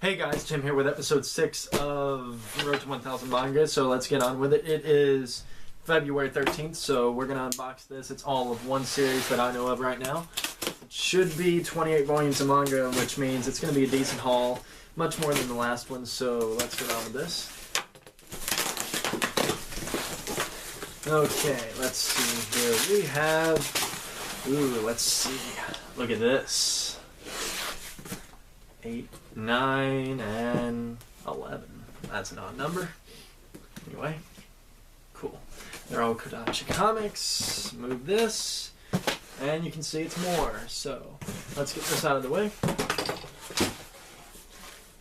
Hey guys, Jim here with episode 6 of Road to 1000 Manga, so let's get on with it. It is February 13th, so we're going to unbox this. It's all of one series that I know of right now. It should be 28 volumes of manga, which means it's going to be a decent haul, much more than the last one, so let's get on with this. Okay, let's see here. We have, let's see, look at this. 8, 9, and 11. That's an odd number. Anyway, cool. They're all Kodansha comics. Move this, and you can see it's more. So let's get this out of the way.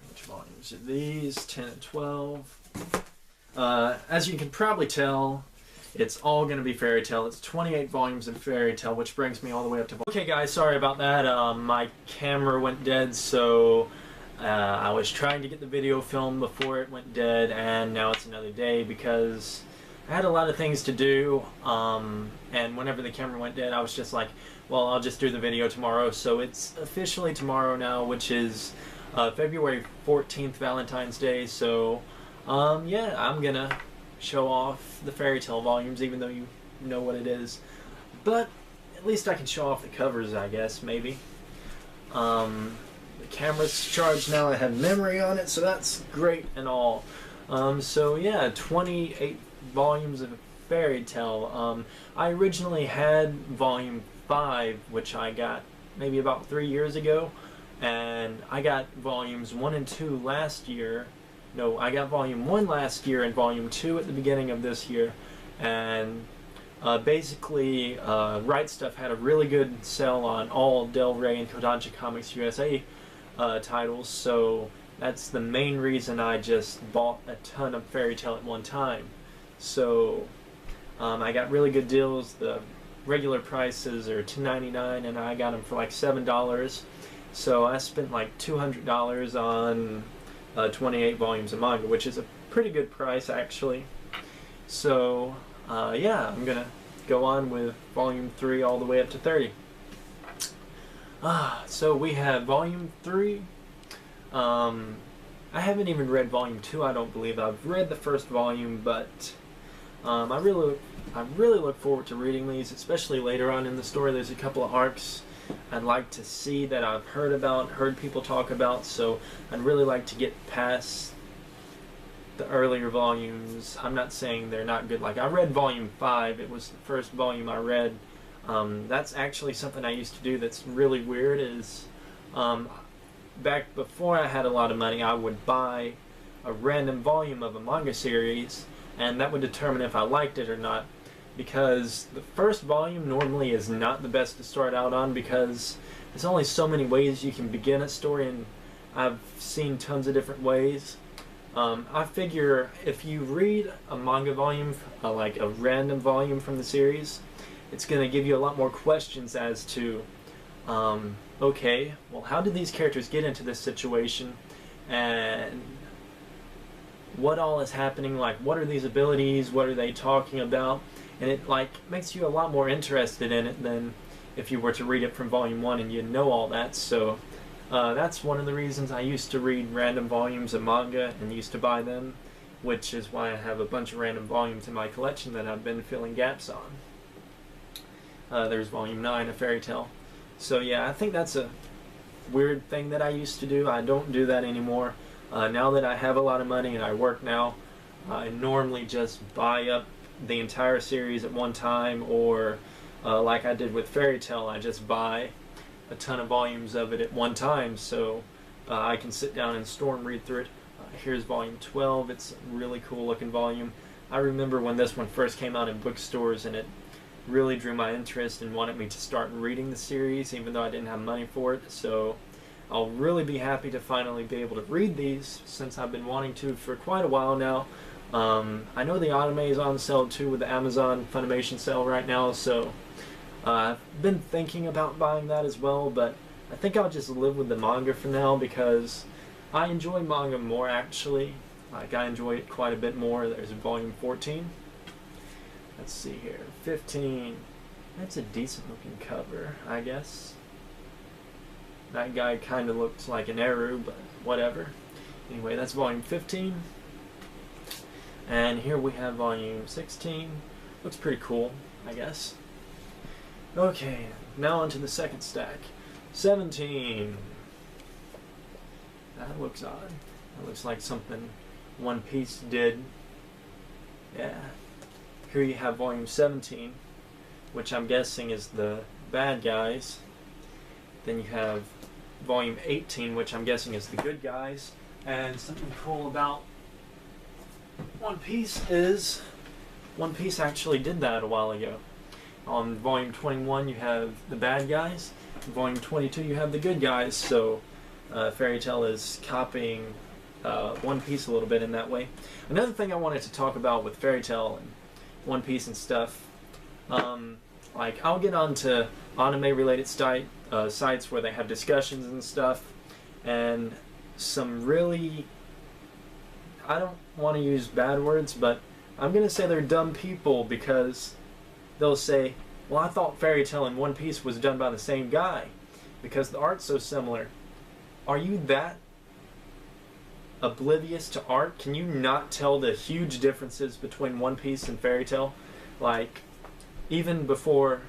Which volumes are these? 10 and 12. As you can probably tell, it's all going to be Fairy Tail. It's 28 volumes of Fairy Tail, which brings me all the way up to... Okay guys, sorry about that. My camera went dead, so I was trying to get the video filmed before it went dead, and now it's another day because I had a lot of things to do, and whenever the camera went dead, I was just like, well, I'll just do the video tomorrow. So it's officially tomorrow now, which is February 14th, Valentine's Day, so yeah, I'm gonna show off the Fairy Tail volumes, even though you know what it is. But at least I can show off the covers, I guess, maybe. The camera's charged now, I have memory on it, so that's great and all. So yeah, 28 volumes of Fairy Tail. I originally had volume 5, which I got maybe about 3 years ago, and I got volumes 1 and 2 last year. No, I got volume 1 last year and volume 2 at the beginning of this year, and basically Right Stuff had a really good sale on all Del Rey and Kodansha Comics USA titles, so that's the main reason I just bought a ton of Fairy Tail at one time. So I got really good deals. The regular prices are $2.99 and I got them for like $7, so I spent like $200 on 28 volumes of manga, which is a pretty good price actually. So yeah, I'm gonna go on with volume 3 all the way up to 30. So we have volume 3. I haven't even read volume 2, I don't believe. I've read the first volume, but I really look forward to reading these, especially later on in the story. There's a couple of arcs I'd like to see that I've heard people talk about, so I'd really like to get past the earlier volumes. I'm not saying they're not good. Like, I read volume 5, it was the first volume I read. That's actually something I used to do that's really weird, is back before I had a lot of money, I would buy a random volume of a manga series, and that would determine if I liked it or not. Because the first volume normally is not the best to start out on, because there's only so many ways you can begin a story, and I've seen tons of different ways. I figure if you read a manga volume, like a random volume from the series, it's going to give you a lot more questions as to, okay, well, how did these characters get into this situation, and what all is happening, like what are these abilities, what are they talking about? And it like makes you a lot more interested in it than if you were to read it from volume 1 and you know all that. So that's one of the reasons I used to read random volumes of manga and used to buy them, which is why I have a bunch of random volumes in my collection that I've been filling gaps on. There's volume 9 of Fairy Tail. So yeah, I think that's a weird thing that I used to do. I don't do that anymore. Now that I have a lot of money and I work now, I normally just buy up the entire series at one time, or like I did with Fairy Tail, I just buy a ton of volumes of it at one time, so I can sit down and storm read through it. Here's volume 12. It's a really cool looking volume. I remember when this one first came out in bookstores, and it really drew my interest and wanted me to start reading the series, even though I didn't have money for it. So I'll really be happy to finally be able to read these, since I've been wanting to for quite a while now. I know the anime is on sale too with the Amazon Funimation sale right now, so I've been thinking about buying that as well, but I think I'll just live with the manga for now, because I enjoy manga more actually. Like, I enjoy it quite a bit more. There's volume 14. Let's see here. 15. That's a decent looking cover, I guess. That guy kind of looks like an Eru, but whatever. Anyway, that's volume 15. And here we have volume 16. Looks pretty cool, I guess. Okay, now onto the second stack. 17. That looks odd. That looks like something One Piece did. Yeah. Here you have volume 17, which I'm guessing is the bad guys. Then you have volume 18, which I'm guessing is the good guys. And something cool about One Piece is One Piece actually did that a while ago. On volume 21 you have the bad guys. Volume 22 you have the good guys. So Fairy Tail is copying One Piece a little bit in that way. Another thing I wanted to talk about with Fairy Tail and One Piece and stuff, like I'll get onto anime related sites where they have discussions and stuff, and some really, I don't want to use bad words, but I'm going to say they're dumb people, because they'll say, well, I thought Fairy Tail and One Piece was done by the same guy because the art's so similar. Are you that oblivious to art? Can you not tell the huge differences between One Piece and Fairy Tail? Like, even before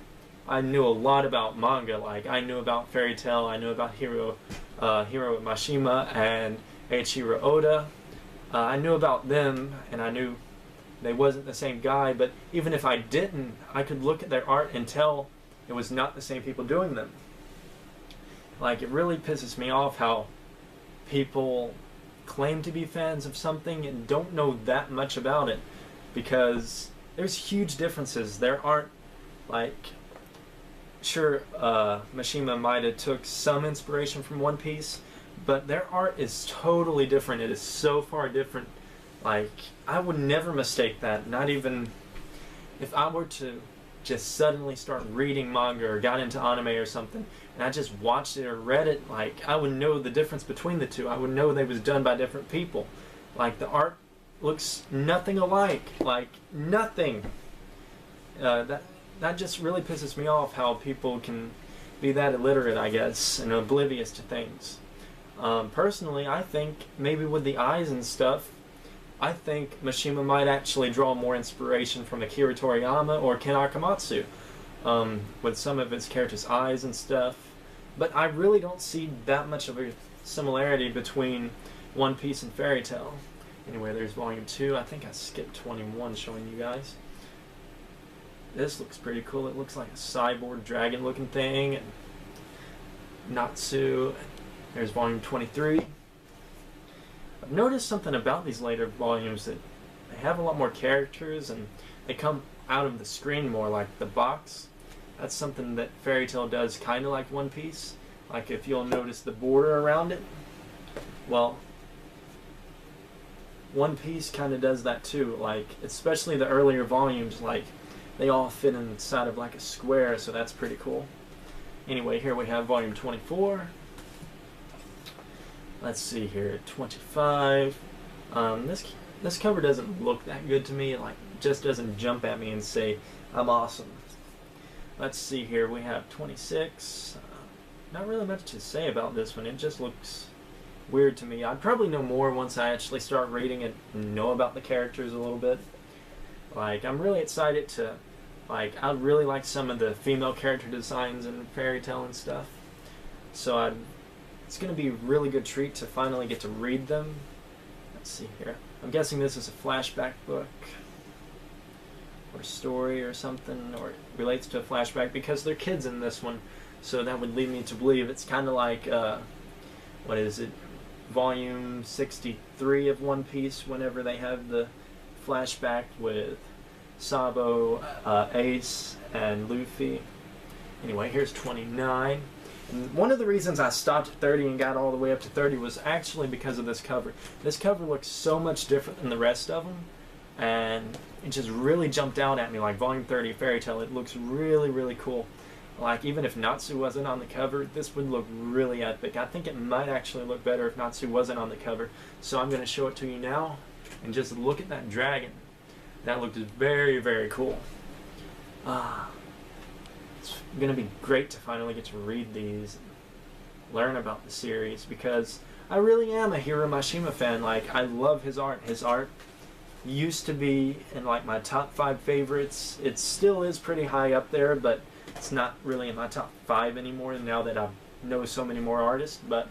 I knew a lot about manga, like I knew about Fairy Tail, I knew about Hiro Mashima and Eiichiro Oda. I knew about them, and I knew they wasn't the same guy, but even if I didn't, I could look at their art and tell it was not the same people doing them. Like, it really pisses me off how people claim to be fans of something and don't know that much about it, because there's huge differences. There aren't, like, sure, Mashima might have took some inspiration from One Piece, but their art is totally different. It is so far different. Like, I would never mistake that, not even if I were to just suddenly start reading manga or got into anime or something, and I just watched it or read it, like, I would know the difference between the two. I would know they was done by different people. Like, the art looks nothing alike. Like, nothing. That just really pisses me off, how people can be that illiterate, I guess, and oblivious to things. Personally, I think maybe with the eyes and stuff, I think Mashima might actually draw more inspiration from Akira Toriyama or Ken Akamatsu, with some of his characters' eyes and stuff. But I really don't see that much of a similarity between One Piece and Fairy Tail. Anyway, there's volume 2. I think I skipped 21 showing you guys. This looks pretty cool. It looks like a cyborg dragon looking thing. And Natsu. There's volume 23. I've noticed something about these later volumes, that they have a lot more characters and they come out of the screen more, like the box. That's something that Fairy Tail does kind of like One Piece. Like, if you'll notice the border around it, well, One Piece kind of does that too. Like, especially the earlier volumes, like, they all fit inside of like a square, so that's pretty cool. Anyway, here we have volume 24. Let's see here, 25. This cover doesn't look that good to me. It, like, just doesn't jump at me and say, I'm awesome. Let's see here, we have 26. Not really much to say about this one. It just looks weird to me. I'd probably know more once I actually start reading it and know about the characters a little bit. Like, I'm really excited to, like, I really like some of the female character designs in Fairy Tail and stuff. So it's going to be a really good treat to finally get to read them. Let's see here. I'm guessing this is a flashback book or story or something, or it relates to a flashback, because they're kids in this one. So that would lead me to believe it's kind of like, what is it, volume 63 of One Piece, whenever they have the flashback with Sabo, Ace, and Luffy. Anyway, here's 29. And one of the reasons I stopped at 30 and got all the way up to 30 was actually because of this cover. This cover looks so much different than the rest of them, and it just really jumped out at me. Like, volume 30 of Fairy Tail, it looks really, really cool. Like, even if Natsu wasn't on the cover, this would look really epic. I think it might actually look better if Natsu wasn't on the cover. So I'm going to show it to you now, and just look at that dragon. That looked very, very cool. It's going to be great to finally get to read these and learn about the series, because I really am a Hiro Mashima fan. Like, I love his art. His art used to be in like my top 5 favorites. It still is pretty high up there, but it's not really in my top 5 anymore now that I know so many more artists. But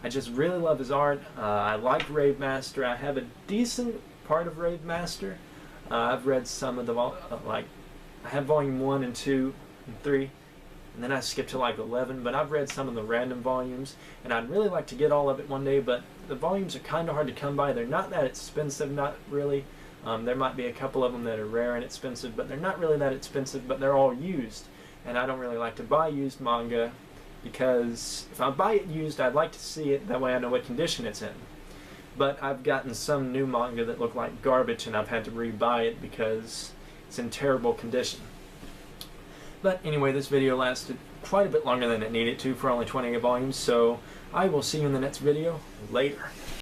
I just really love his art. I like Rave Master. I have a decent part of Rave Master. I've read some of the like, I have volume 1 and 2 and 3, and then I skipped to like 11, but I've read some of the random volumes, and I'd really like to get all of it one day, but the volumes are kind of hard to come by. They're not that expensive, not really. There might be a couple of them that are rare and expensive, but they're not really that expensive, but they're all used, and I don't really like to buy used manga, because if I buy it used, I'd like to see it, that way I know what condition it's in. But I've gotten some new manga that look like garbage, and I've had to re-buy it because it's in terrible condition. But anyway, this video lasted quite a bit longer than it needed to for only 20 volumes, so I will see you in the next video later.